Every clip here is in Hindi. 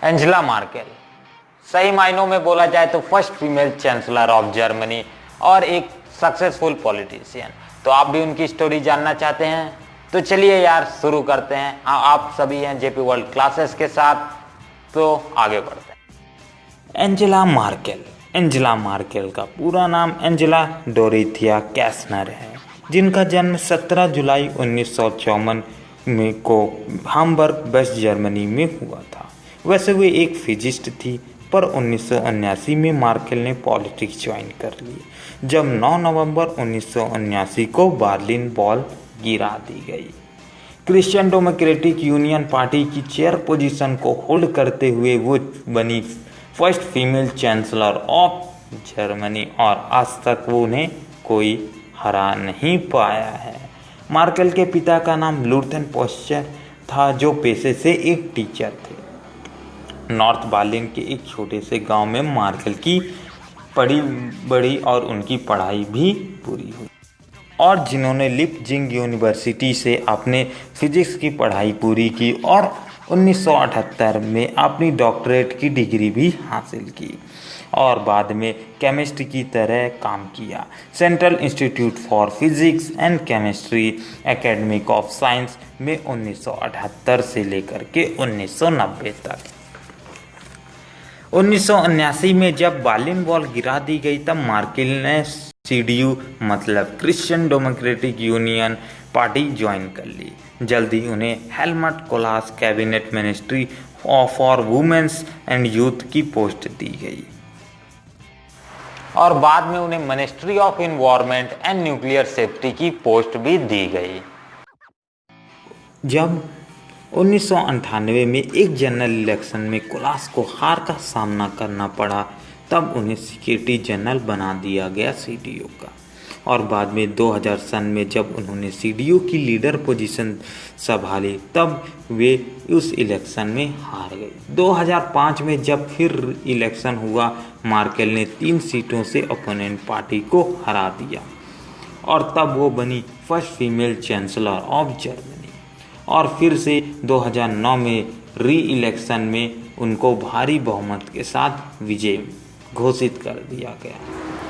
एंजेला मार्केल, सही मायनों में बोला जाए तो first female chancellor of Germany और एक सक्सेसफुल पॉलिटिशियन। तो आप भी उनकी स्टोरी जानना चाहते हैं तो चलिए यार शुरू करते हैं। आप सभी हैं जेपी वर्ल्ड क्लासेस के साथ, तो आगे बढ़ते हैं। एंजेला मार्केल का पूरा नाम एंजेला डोरिथिया कैसनर है, जिनका जन्म 17 जुलाई 1954 में को हाम्बर्ग वेस्ट जर्मनी में हुआ था। वैसे वे एक फिजिस्ट थी, पर 1979 में मार्केल ने पॉलिटिक्स ज्वाइन कर ली, जब 9 नवंबर 1979 को बर्लिन वॉल गिरा दी गई। क्रिश्चियन डेमोक्रेटिक यूनियन पार्टी की चेयर पोजीशन को होल्ड करते हुए वो बनी first female chancellor of Germany और आज तक वो उन्हें कोई हरा नहीं पाया है। मार्केल के पिता का नाम लुथेन पोस्चर था, जो पेशे से एक टीचर थे। नॉर्थ बर्लिन के एक छोटे से गांव में मार्केल की पढ़ी बड़ी और उनकी पढ़ाई भी पूरी हुई, और जिन्होंने लिपजिग यूनिवर्सिटी से अपने फिजिक्स की पढ़ाई पूरी की और 1978 में अपनी डॉक्टरेट की डिग्री भी हासिल की और बाद में केमिस्ट की तरह काम किया। Central institute for physics and chemistry academy of science में 1978 से लेकर के 1990 तक। 1979 में जब बर्लिन वॉल गिरा दी गई, तब मार्केल ने CDU मतलब Christian Democratic Union party join कर ली। जल्दी उन्हें Helmut Kohl's cabinet ministry for women's and youth की पोस्ट दी गई और बाद में उन्हें ministry of environment and nuclear safety की पोस्ट भी दी गई। जब 1998 में एक जनरल इलेक्शन में कोलास को हार का सामना करना पड़ा, तब उन्हें सेक्रेटरी जनरल बना दिया गया CDU का, और बाद में 2000 सन में जब उन्होंने CDU की लीडर पोजीशन संभाली, तब वे उस इलेक्शन में हार गए। 2005 में जब फिर इलेक्शन हुआ, मार्केल ने 3 सीटों से अपोनेंट पार्टी को हरा दिया और तब वो बनी first female chancellor of Germany, और फिर से 2009 में री इलेक्शन में उनको भारी बहुमत के साथ विजय घोषित कर दिया गया।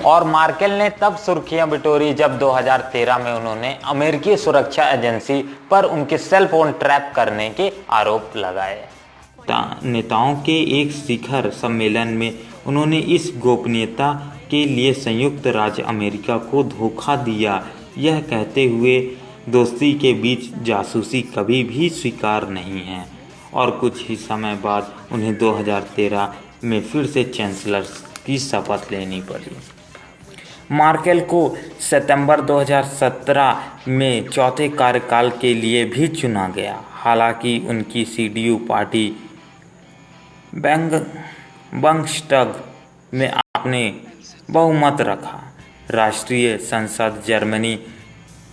और मार्केल ने तब सुर्खियां बिटोरी जब 2013 में उन्होंने अमेरिकी सुरक्षा एजेंसी पर उनके सेल फोन ट्रैप करने के आरोप लगाए। नेताओं के एक शिखर सम्मेलन में उन्होंने इस गोपनीयता के लिए संयुक्त राज्य अमेरिका को धोखा दिया, यह कहते हुए दोस्ती के बीच जासूसी कभी भी स्वीकार नहीं है, और कुछ ही समय बाद उन्हें 2013 में फिर से चांसलर की शपथ लेनी पड़ी। मार्केल को सितंबर 2017 में चौथे कार्यकाल के लिए भी चुना गया। हालांकि उनकी CDU पार्टी बंगस्टग में आपने बहुमत रखा। राष्ट्रीय संसद जर्मनी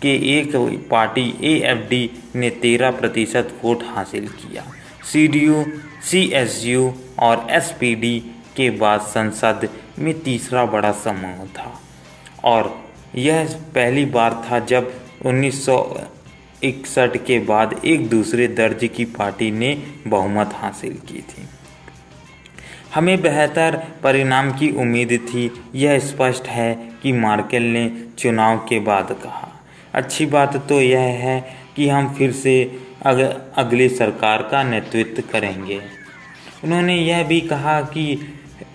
के एक पार्टी AfD ने 13% वोट हासिल किया। CDU, CSU और SPD के बाद संसद में तीसरा बड़ा समूह था, और यह पहली बार था जब 1961 के बाद एक दूसरे दर्जे की पार्टी ने बहुमत हासिल की थी। हमें बेहतर परिणाम की उम्मीद थी, यह स्पष्ट है कि मार्केल ने चुनाव के बाद कहा। अच्छी बात तो यह है कि हम फिर से अगली सरकार का नेतृत्व करेंगे। उन्होंने यह भी कहा कि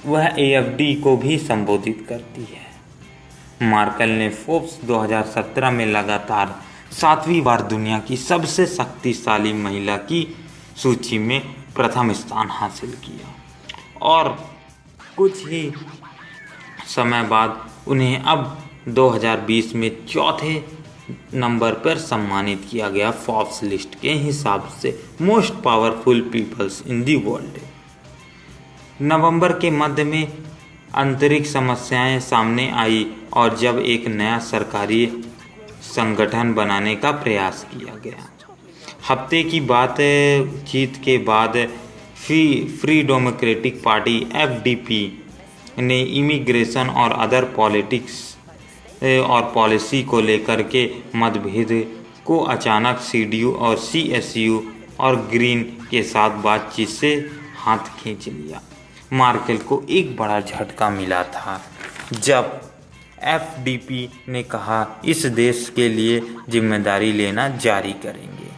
वह AfD को भी संबोधित करती है। मार्केल ने फोर्ब्स 2017 में लगातार 7वीं बार दुनिया की सबसे शक्तिशाली महिला की सूची में प्रथम स्थान हासिल किया, और कुछ ही समय बाद उन्हें अब 2020 में चौथे नंबर पर सम्मानित किया गया फोर्ब्स लिस्ट के हिसाब से most powerful peoples in the world. नवंबर के मध्य में आंतरिक समस्याएं सामने आई, और जब एक नया सरकारी संगठन बनाने का प्रयास किया गया। हफ्ते की बातचीत के बाद फ्री डेमोक्रेटिक पार्टी FDP ने इमिग्रेशन और अदर पॉलिटिक्स और पॉलिसी को लेकर के मतभेद को अचानक CDU और CSU और ग्रीन के साथ बातचीत से हाथ खींच लिया। मार्केल को एक बड़ा झटका मिला था जब एफडीपी ने कहा इस देश के लिए जिम्मेदारी लेना जारी करेंगे।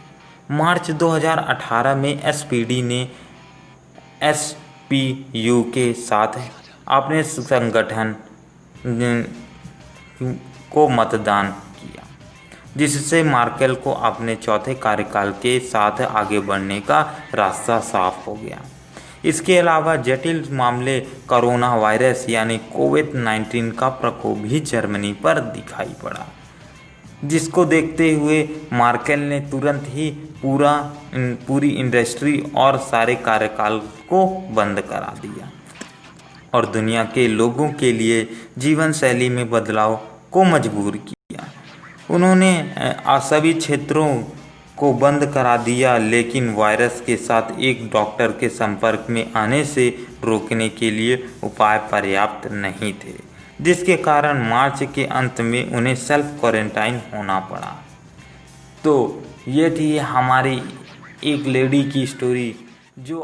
मार्च 2018 में एसपीडी ने एसपीयू के साथ अपने संगठन को मतदान किया, जिससे मार्केल को अपने चौथे कार्यकाल के साथ आगे बढ़ने का रास्ता साफ हो गया। इसके अलावा जटिल मामले कोरोना वायरस यानी कोविड-19 का प्रकोप भी जर्मनी पर दिखाई पड़ा, जिसको देखते हुए मार्केल ने तुरंत ही पूरी इंडस्ट्री और सारे कार्यकाल को बंद करा दिया और दुनिया के लोगों के लिए जीवन शैली में बदलाव को मजबूर किया। उन्होंने सभी क्षेत्रों को बंद करा दिया, लेकिन वायरस के साथ एक डॉक्टर के संपर्क में आने से रोकने के लिए उपाय पर्याप्त नहीं थे, जिसके कारण मार्च के अंत में उन्हें सेल्फ क्वारंटाइन होना पड़ा। तो ये थी हमारी एक लेडी की स्टोरी जो